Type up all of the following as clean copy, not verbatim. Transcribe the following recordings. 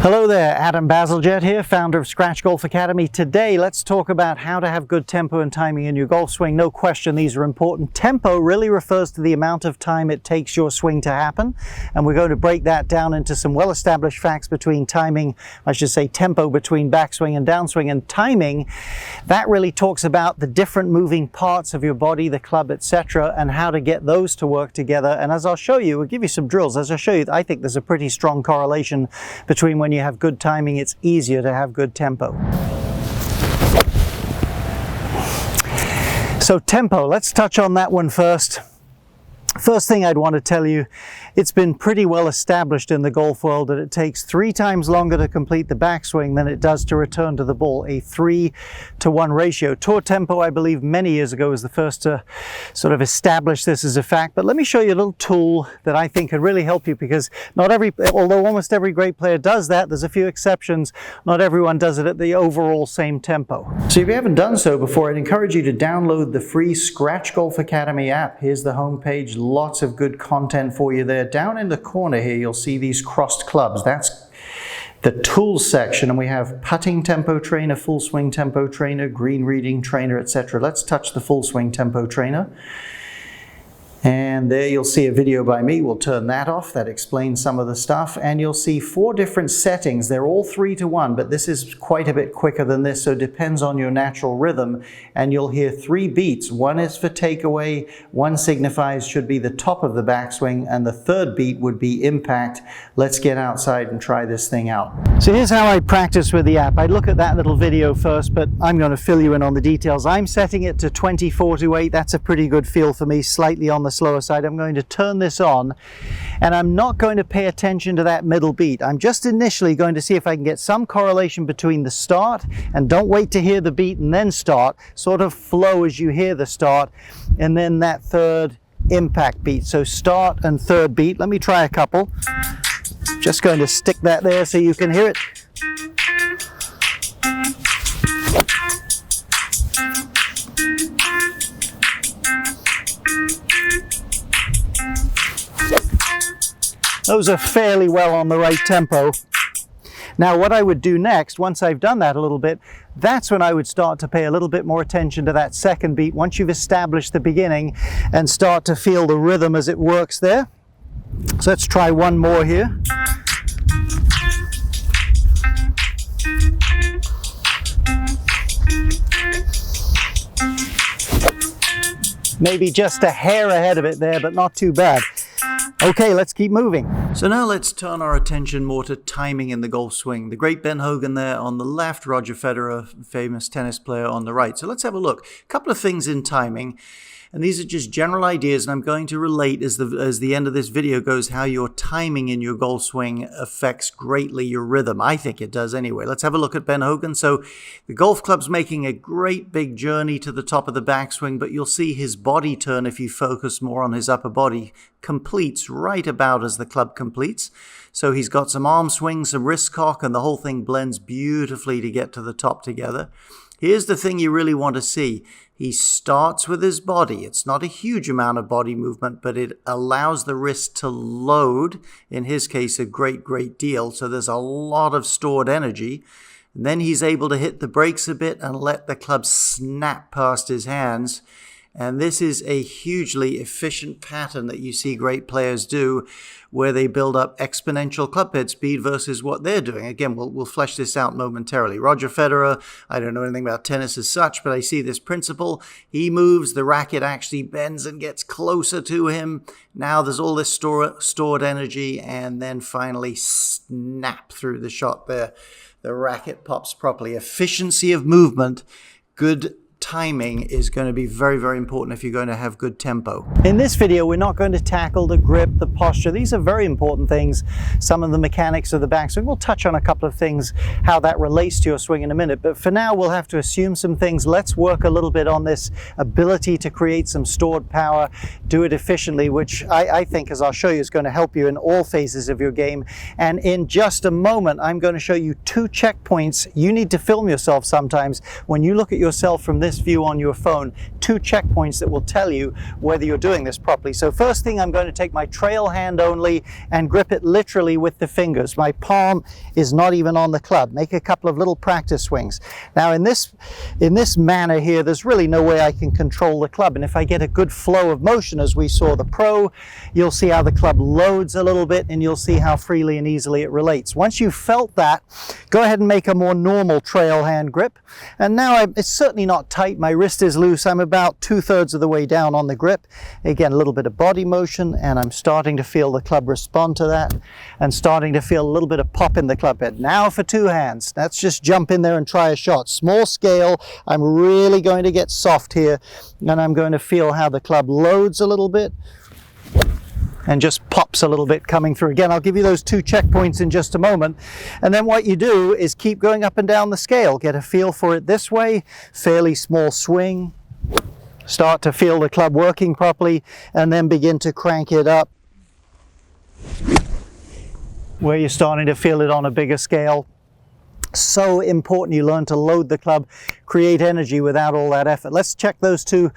Hello there, Adam Bazalgette here, founder of Scratch Golf Academy. Today, let's talk about how to have good tempo and timing in your golf swing. No question, these are important. Tempo really refers to the amount of time it takes your swing to happen. And we're going to break that down into some well-established facts between timing, I should say tempo between backswing and downswing. And timing, that really talks about the different moving parts of your body, the club, etc., and how to get those to work together. And as I'll show you, we'll give you some drills. As I'll show you, I think there's a pretty strong correlation between when you have good timing, it's easier to have good tempo. So tempo, let's touch on that one first. First thing I'd want to tell you, it's been pretty well established in the golf world that it takes 3 times longer to complete the backswing than it does to return to the ball, a 3-to-1 ratio. Tour Tempo, I believe, many years ago was the first to sort of establish this as a fact. But let me show you a little tool that I think could really help you, because although almost every great player does that, there's a few exceptions, not everyone does it at the overall same tempo. So if you haven't done so before, I'd encourage you to download the free Scratch Golf Academy app. Here's the homepage, lots of good content for you there. Down in the corner here, you'll see these crossed clubs. That's the tools section, and we have putting tempo trainer, full swing tempo trainer, green reading trainer, etc. Let's touch the full swing tempo trainer. And there you'll see a video by me. We'll turn that off. That explains some of the stuff. And you'll see 4 different settings. They're all 3-to-1, but this is quite a bit quicker than this, so it depends on your natural rhythm. And you'll hear 3 beats. 1 is for takeaway, 1 signifies should be the top of the backswing, and the 3rd beat would be impact. Let's get outside and try this thing out. So here's how I practice with the app. I'd look at that little video first, but I'm going to fill you in on the details. I'm setting it to 24-to-8. That's a pretty good feel for me, slightly on the slower side. I'm going to turn this on, and I'm not going to pay attention to that middle beat. I'm just initially going to see if I can get some correlation between the start, and don't wait to hear the beat and then start. Sort of flow as you hear the start, and then that 3rd impact beat. So start and 3rd beat. Let me try a couple. Just going to stick that there so you can hear it. Those are fairly well on the right tempo. Now what I would do next, once I've done that a little bit, that's when I would start to pay a little bit more attention to that 2nd beat, once you've established the beginning, and start to feel the rhythm as it works there. So let's try one more here. Maybe just a hair ahead of it there, but not too bad. Okay, let's keep moving. So now let's turn our attention more to timing in the golf swing. The great Ben Hogan there on the left, Roger Federer, famous tennis player, on the right. So let's have a look. A couple of things in timing. And these are just general ideas, and I'm going to relate as the end of this video goes how your timing in your golf swing affects greatly your rhythm. I think it does anyway. Let's have a look at Ben Hogan. So the golf club's making a great big journey to the top of the backswing, but you'll see his body turn, if you focus more on his upper body, completes right about as the club completes. So he's got some arm swings, some wrist cock, and the whole thing blends beautifully to get to the top together. Here's the thing you really want to see. He starts with his body. It's not a huge amount of body movement, but it allows the wrist to load, in his case, a great deal. So there's a lot of stored energy. And then he's able to hit the brakes a bit and let the club snap past his hands. And this is a hugely efficient pattern that you see great players do, where they build up exponential club head speed versus what they're doing. Again, we'll flesh this out momentarily. Roger Federer, I don't know anything about tennis as such, but I see this principle. He moves, the racket actually bends and gets closer to him. Now there's all this stored energy, and then finally snap through the shot there. The racket pops properly. Efficiency of movement, good timing is going to be very important if you're going to have good tempo. In this video, we're not going to tackle the grip, the posture. These are very important things. Some of the mechanics of the backswing. We'll touch on a couple of things, how that relates to your swing in a minute. But for now, we'll have to assume some things. Let's work a little bit on this ability to create some stored power, do it efficiently, which I think, as I'll show you, is going to help you in all phases of your game. And in just a moment, I'm going to show you 2 checkpoints. You need to film yourself sometimes. When you look at yourself from this this view on your phone 2 checkpoints that will tell you whether you're doing this properly. So first thing, I'm going to take my trail hand only and grip it literally with the fingers. My palm is not even on the club. Make a couple of little practice swings. Now in this manner here, there's really no way I can control the club. And if I get a good flow of motion, as we saw the pro, you'll see how the club loads a little bit, and you'll see how freely and easily it relates. Once you've felt that, go ahead and make a more normal trail hand grip. And now it's certainly not tight. My wrist is loose. I'm about 2/3 of the way down on the grip. Again, a little bit of body motion, and I'm starting to feel the club respond to that, and starting to feel a little bit of pop in the club head. Now for 2 hands. Let's just jump in there and try a shot. Small scale. I'm really going to get soft here, and I'm going to feel how the club loads a little bit and just pops a little bit coming through. Again, I'll give you those 2 checkpoints in just a moment. And then what you do is keep going up and down the scale. Get a feel for it this way, fairly small swing. Start to feel the club working properly, and then begin to crank it up where you're starting to feel it on a bigger scale. So important you learn to load the club, create energy without all that effort. Let's check those 2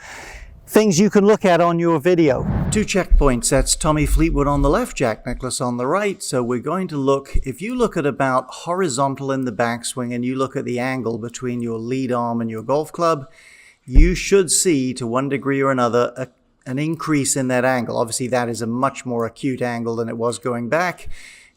things you can look at on your video. 2 checkpoints. That's Tommy Fleetwood on the left, Jack Nicklaus on the right. So we're going to look, if you look at about horizontal in the backswing and you look at the angle between your lead arm and your golf club, you should see to one degree or another an increase in that angle. Obviously that is a much more acute angle than it was going back.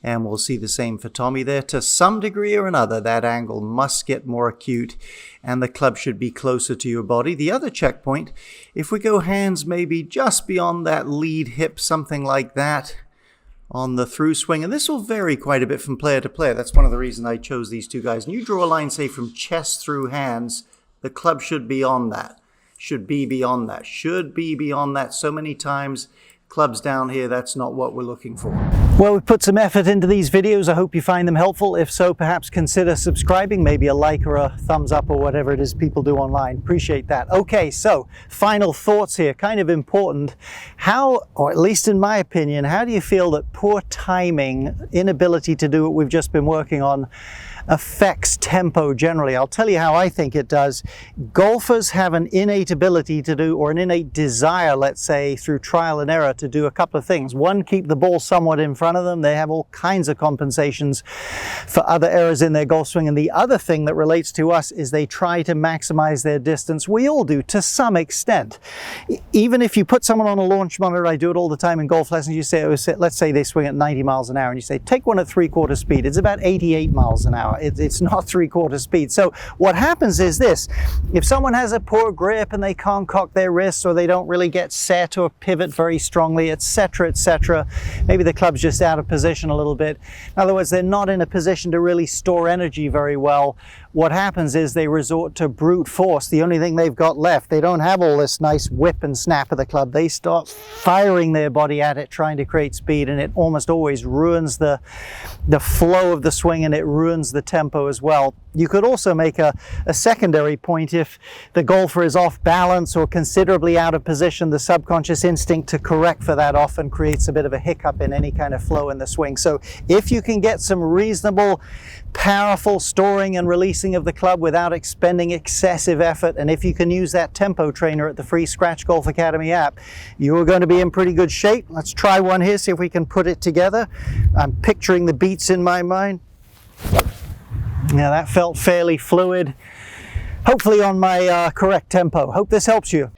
And we'll see the same for Tommy there. To some degree or another, that angle must get more acute and the club should be closer to your body. The other checkpoint, if we go hands maybe just beyond that lead hip, something like that on the through swing, and this will vary quite a bit from player to player. That's one of the reasons I chose these 2 guys. And you draw a line, say, from chest through hands, the club should be on that. Should be beyond that. Should be beyond that. So many times, clubs down here, that's not what we're looking for. Well, we've put some effort into these videos. I hope you find them helpful. If so, perhaps consider subscribing, maybe a like or a thumbs up or whatever it is people do online. Appreciate that. Okay, so final thoughts here, kind of important. How, or at least in my opinion, how do you feel that poor timing, inability to do what we've just been working on, affects tempo generally? I'll tell you how I think it does. Golfers have an innate ability to do, or an innate desire, let's say, through trial and error, to do a couple of things. One, keep the ball somewhat in front of them. They have all kinds of compensations for other errors in their golf swing. And the other thing that relates to us is they try to maximize their distance. We all do to some extent. Even if you put someone on a launch monitor, I do it all the time in golf lessons, you say, let's say they swing at 90 miles an hour, and you say, take one at 3/4 speed. It's about 88 miles an hour. It's not 3/4 speed. So what happens is this: if someone has a poor grip and they can't cock their wrists, or they don't really get set or pivot very strongly, etc., etc., maybe the club's just out of position a little bit. In other words, they're not in a position to really store energy very well. What happens is they resort to brute force, the only thing they've got left. They don't have all this nice whip and snap of the club. They start firing their body at it, trying to create speed, and it almost always ruins the flow of the swing, and it ruins the tempo as well. You could also make a secondary point. If the golfer is off balance or considerably out of position, the subconscious instinct to correct for that often creates a bit of a hiccup in any kind of flow in the swing. So if you can get some reasonable, powerful storing and releasing of the club without expending excessive effort, and if you can use that tempo trainer at the free Scratch Golf Academy app, you're going to be in pretty good shape. Let's try one here, see if we can put it together. I'm picturing the beats in my mind. Now that felt fairly fluid, hopefully on my correct tempo. Hope this helps you.